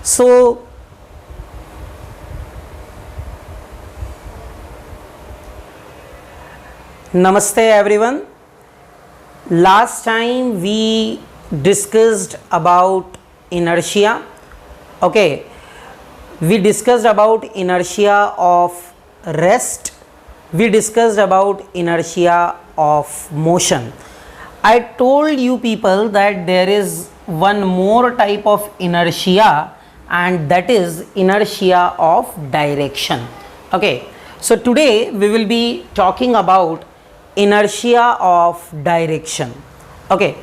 So namaste everyone. Last time we discussed about inertia. Okay, we discussed about inertia of rest. We discussed about inertia of motion. I told you people that there is one more type of inertia, and that is inertia of direction. Okay, so today we will be talking about inertia of direction. Okay,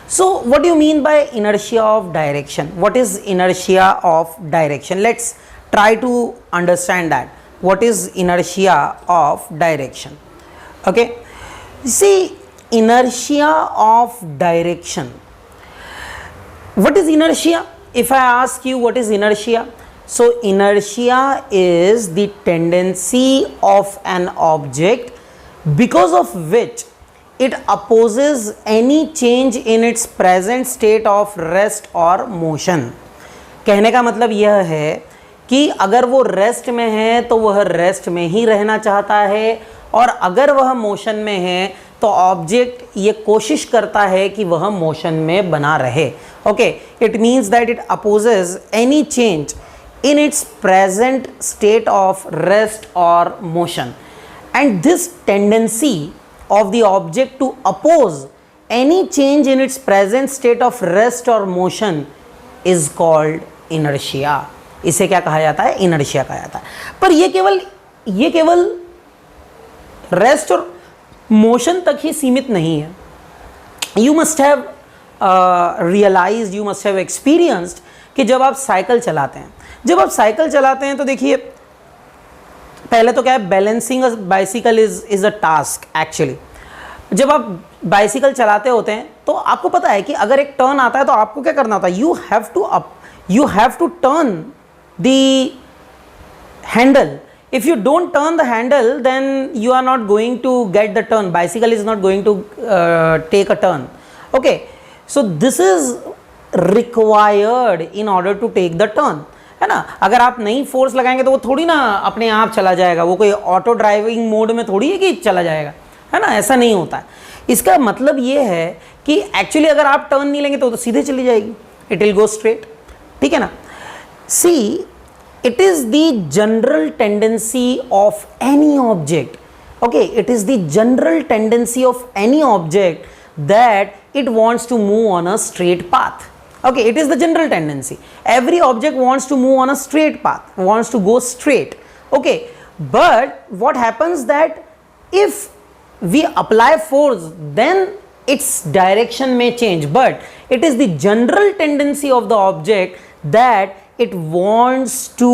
so what do you mean by inertia of direction? What is inertia of direction? Let's try to understand that. What is inertia of direction? Okay, see, inertia of direction. What is inertia? If I ask you what is inertia, so inertia is the tendency of an object because of which it opposes any change in its present state of rest or motion. कहने का मतलब यह है कि अगर वो rest में है तो वह रेस्ट में ही रहना चाहता है, और अगर वह मोशन में है तो ऑब्जेक्ट ये कोशिश करता है कि वह मोशन में बना रहे. Okay, it means that it opposes any change in its present state of rest और motion. And this tendency of the object to oppose any change in its present state of rest or motion is called inertia. इसे क्या कहा जाता है? inertia कहा जाता है. पर ये केवल रेस्ट और मोशन तक ही सीमित नहीं है. You must have realized, you must have experienced कि जब आप साइकिल चलाते हैं तो देखिए, पहले तो क्या है, balancing a bicycle is a task actually. जब आप बाइसिकल चलाते होते हैं तो आपको पता है कि अगर एक टर्न आता है तो आपको क्या करना होता है, you have to turn the handle. If you don't turn the handle then you are not going to get the turn. Bicycle is not going to take a turn. Okay, so this is required in order to take the turn, है ना. अगर आप नई force लगाएंगे तो वो थोड़ी ना अपने आप चला जाएगा, वो कोई ऑटो ड्राइविंग मोड में थोड़ी है कि चला जाएगा, है ना. ऐसा नहीं होता है. इसका मतलब ये है कि एक्चुअली अगर आप टर्न नहीं लेंगे तो सीधे चली जाएगी, इट विल गो स्ट्रेट. ठीक है ना. See, it is the general tendency of any object. Okay, it is the general tendency of any object that it wants to move on a straight path. Okay, it is the general tendency. Every object wants to move on a straight path, wants to go straight. Okay, but what happens that if we apply force, then its direction may change, but it is the general tendency of the object that it wants to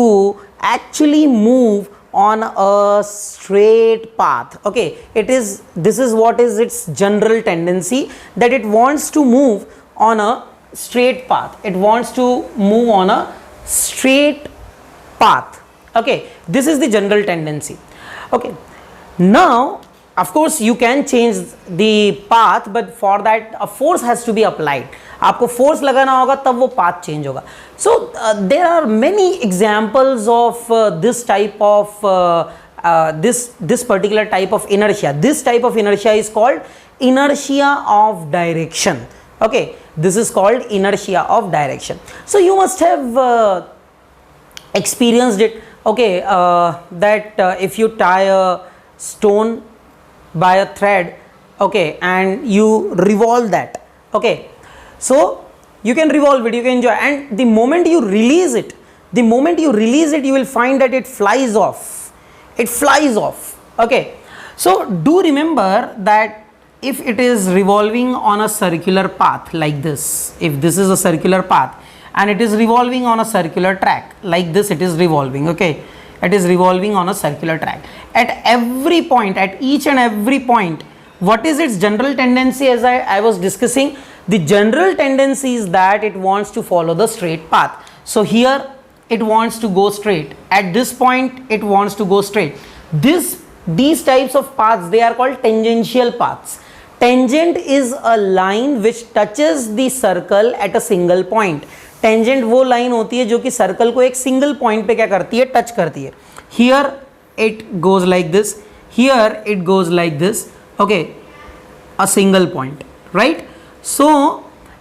actually move on a straight path. Okay, this is what is its general tendency, that it wants to move on a straight path. It wants to move on a straight path. Okay, this is the general tendency. Okay, now of course you can change the path, but for that a force has to be applied. आपको force लगाना होगा तब वो path change होगा. So there are many examples of this type of this particular type of inertia. This type of inertia is called inertia of direction. Okay, this is called inertia of direction. So you must have experienced it. Okay, that if you tie a stone by a thread, okay, and you revolve that, okay, so you can revolve it, you can enjoy, and the moment you release it, you will find that it flies off. Okay, so do remember that if it is revolving on a circular path like this, if this is a circular path and it is revolving on a circular track like this, it is revolving. Okay, it is revolving on a circular track. At every point, at each and every point, what is its general tendency? As I was discussing, the general tendency is that it wants to follow the straight path. So here it wants to go straight, at this point it wants to go straight. These types of paths, they are called tangential paths. Tangent is a line which touches the circle at a single point. Tangent वो line होती है जो कि circle को एक single point पे क्या करती है, टच करती है. Here it goes like this, here it goes like this. Okay, a single point, right? So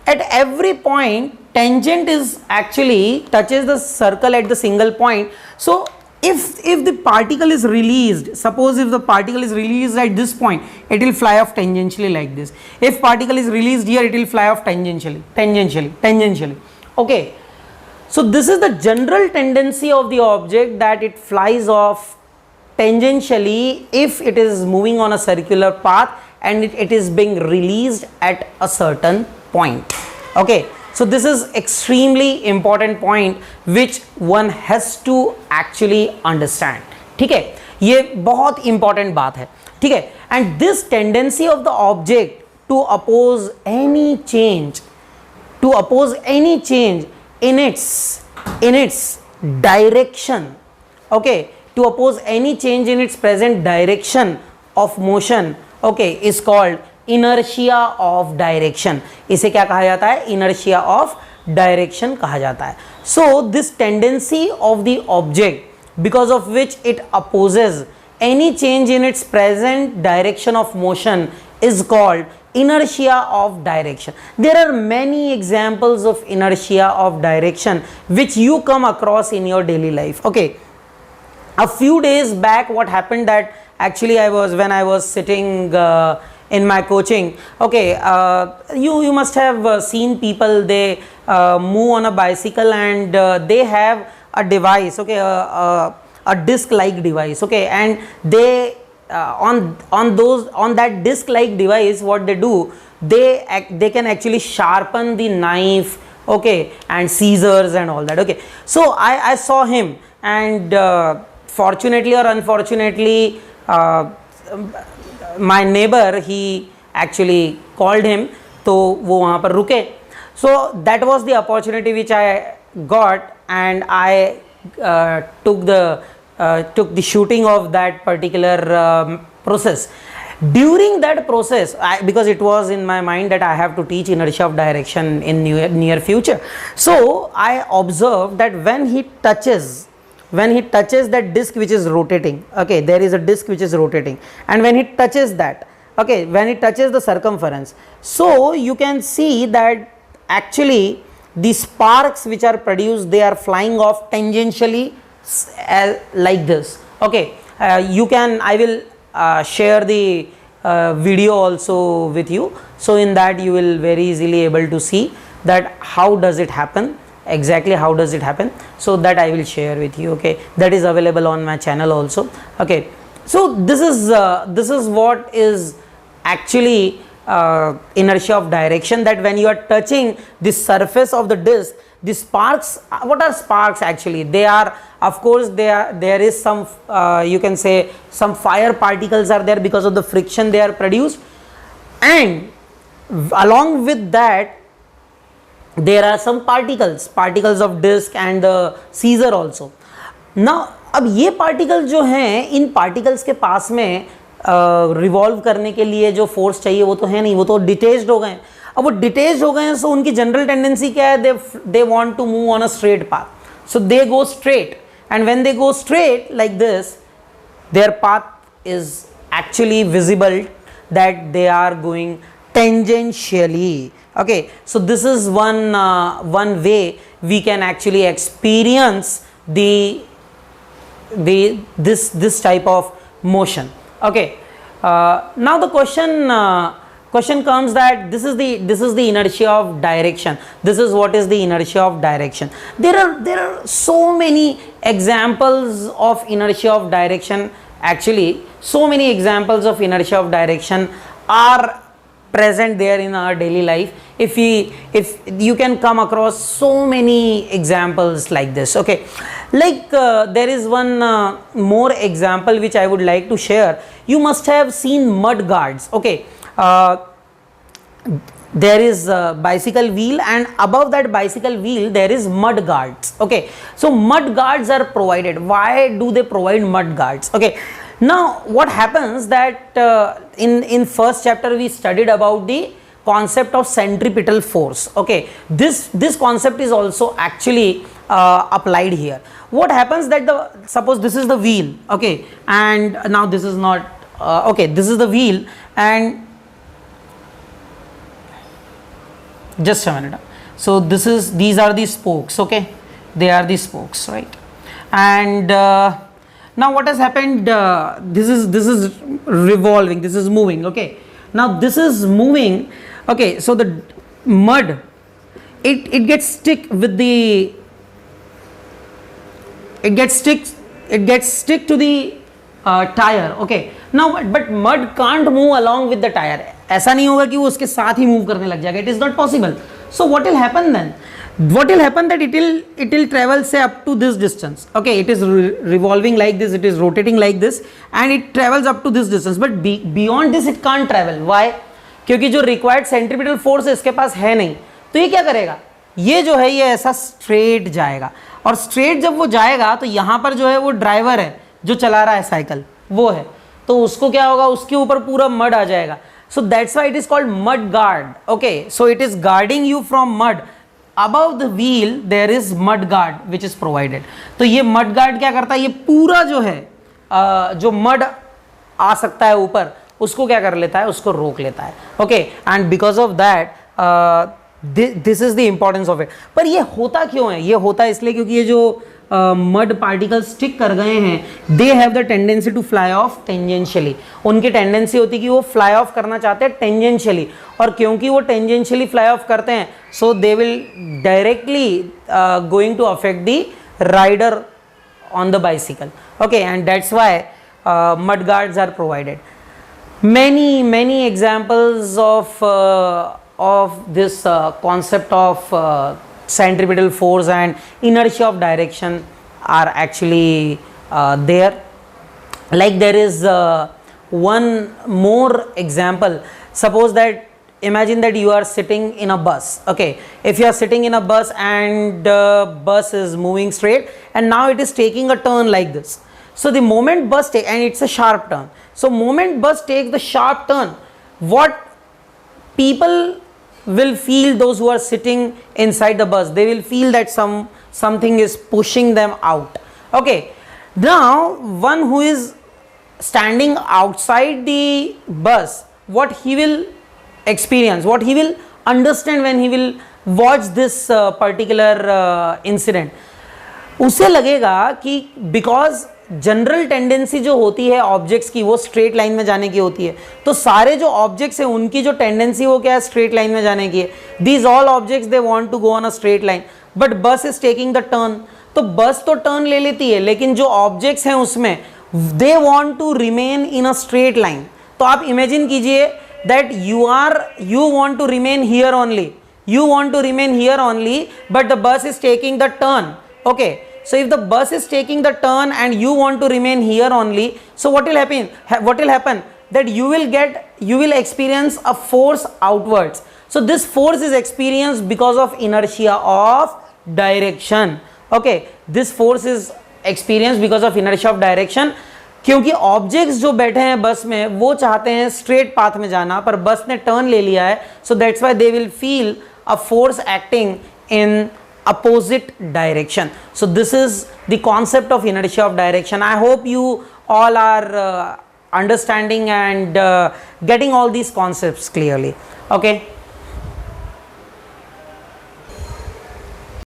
at every point tangent is actually touches the circle at the single point. So if the particle is released, suppose if the particle is released at this point, it will fly off tangentially like this. If particle is released here, it will fly off tangentially. Okay, so this is the general tendency of the object, that it flies off tangentially if it is moving on a circular path and it is being released at a certain point. Okay, so this is extremely important point which one has to actually understand. ठीक है, ये बहुत important बात है. ठीक है, and this tendency of the object to oppose any change in its direction, okay, to oppose any change in its present direction of motion, okay, is called inertia of direction. इसे क्या कहा जाता है, inertia of direction कहा जाता है. So this tendency of the object because of which it opposes any change in its present direction of motion is called inertia of direction. There are many examples of inertia of direction which you come across in your daily life. Okay, a few days back what happened, that actually when I was sitting in my coaching, okay, you must have seen people, they move on a bicycle and they have a device, okay, a disc like device, okay, and they on that disc like device, what they do, they can actually sharpen the knife, okay, and scissors and all that. Okay, so I saw him, and fortunately or unfortunately, my neighbor, he actually called him, तो वो वहाँ पर रुके. So that was the opportunity which I got, and I took the shooting of that particular process. During that process, because it was in my mind that I have to teach inertia of direction in near future, so I observed that when he touches that disc which is rotating, okay, there is a disc which is rotating, and when he touches that, okay, when he touches the circumference, so you can see that actually the sparks which are produced, they are flying off tangentially like this. Okay, I will share the video also with you, so in that you will very easily able to see that how does it happen, exactly how does it happen. So that I will share with you. Okay, that is available on my channel also. Okay, so this is what is actually inertia of direction, that when you are touching the surface of the disc, the sparks, what are sparks actually? They are, of course, there is some you can say some fire particles are there because of the friction they are produced, and along with that there are some particles of disc and the scissor also. Now अब ये particle जो हैं, इन particles के पास में revolve करने के लिए जो फोर्स चाहिए वो तो है नहीं, वो तो डिटेच्ड हो गए. अब वो डिटेच्ड हो गए हैं, सो उनकी जनरल टेंडेंसी क्या है, they want to move on a straight path, so they go straight, and when they go straight like this, their path is actually visible that they are going tangentially. Okay, so this is one way we can actually experience this type of motion. Okay, now the question comes that this is the inertia of direction. This is what is the inertia of direction. There are so many examples of inertia of direction. Actually, so many examples of inertia of direction are present there in our daily life. If you can come across so many examples like this. Okay, like there is one more example which I would like to share. You must have seen mud guards. Okay, there is a bicycle wheel, and above that bicycle wheel there is mud guards. Okay, so mud guards are provided. Why do they provide mud guards? Okay, now what happens that in first chapter we studied about the concept of centripetal force. Okay, this concept is also actually applied here. What happens that suppose this is the wheel, okay, and now this is not okay, this is the wheel, and just a minute. So these are the spokes, okay, they are the spokes, right? And now what has happened, this is revolving, this is moving, okay. Now this is moving, okay, so the mud, it gets stick with the, it gets stick to the tire, okay. Now but mud can't move along with the tire. ऐसा नहीं होगा कि वो उसके साथ ही move करने लग जाएगा, it is not possible. So what will happen then? What will happen that it will travel say up to this distance, okay, it is revolving like this, it is rotating like this, and it travels up to this distance, but beyond this it can't travel. Why? क्योंकि जो required centripetal force है इसके पास है नहीं, तो ये क्या करेगा, ये जो है ये ऐसा स्ट्रेट जाएगा, और स्ट्रेट जब वो जाएगा तो यहाँ पर जो है वो ड्राइवर है जो चला रहा है साइकिल, वो है, तो उसको क्या होगा, उसके ऊपर पूरा मड आ जाएगा. So that's why it is called mud guard, okay. So it is guarding you from mud. Above the wheel there is mud guard which is provided. तो ये mud guard क्या करता है, ये पूरा जो है जो mud आ सकता है ऊपर, उसको क्या कर लेता है, उसको रोक लेता है, okay. And because of that this is the importance of it. पर ये होता क्यों है, ये होता है इसलिए क्योंकि ये जो मड पार्टिकल स्टिक कर गए हैं, they have the tendency to fly off tangentially. उनकी टेंडेंसी होती है कि वो फ्लाई ऑफ करना चाहते हैं टेंजेंशियली, और क्योंकि वो टेंजेंशियली फ्लाई ऑफ करते हैं, so they will directly going to affect the rider on the bicycle, okay. And that's why mudguards are provided. many examples of this concept of centripetal force and inertia of direction are actually there. Like there is one more example. Suppose that, imagine that you are sitting in a bus, okay. If you are sitting in a bus and the bus is moving straight and now it is taking a turn like this. So the moment bus take, and it's a sharp turn, so moment bus takes the sharp turn, what people will feel, those who are sitting inside the bus, they will feel that something is pushing them out, okay. Now one who is standing outside the bus, what he will experience, what he will understand when he will watch this particular incident, उसे लगेगा कि because general tendency जो होती है objects की वो straight line में जाने की होती है, तो सारे जो ऑब्जेक्ट्स हैं उनकी जो टेंडेंसी वो क्या है, स्ट्रेट लाइन में जाने की है. These all objects they want to go on a straight line, but bus is taking the turn. तो बस तो टर्न ले लेती है, लेकिन जो ऑब्जेक्ट्स हैं उसमें they want to remain in a straight line. तो आप इमेजिन कीजिए that you want to remain here only, you want to remain here only, but the bus is taking the turn, okay. So if the bus is taking the turn and you want to remain here only, so what will happen that you will experience a force outwards. So this force is experienced because of inertia of direction, okay. This force is experienced because of inertia of direction, क्योंकि objects जो बैठे हैं बस में वो चाहते हैं straight path में जाना, पर बस ने टर्न ले लिया है, so that's why they will feel a force acting in opposite direction. So this is the concept of inertia of direction. I hope you all are understanding and getting all these concepts clearly, okay.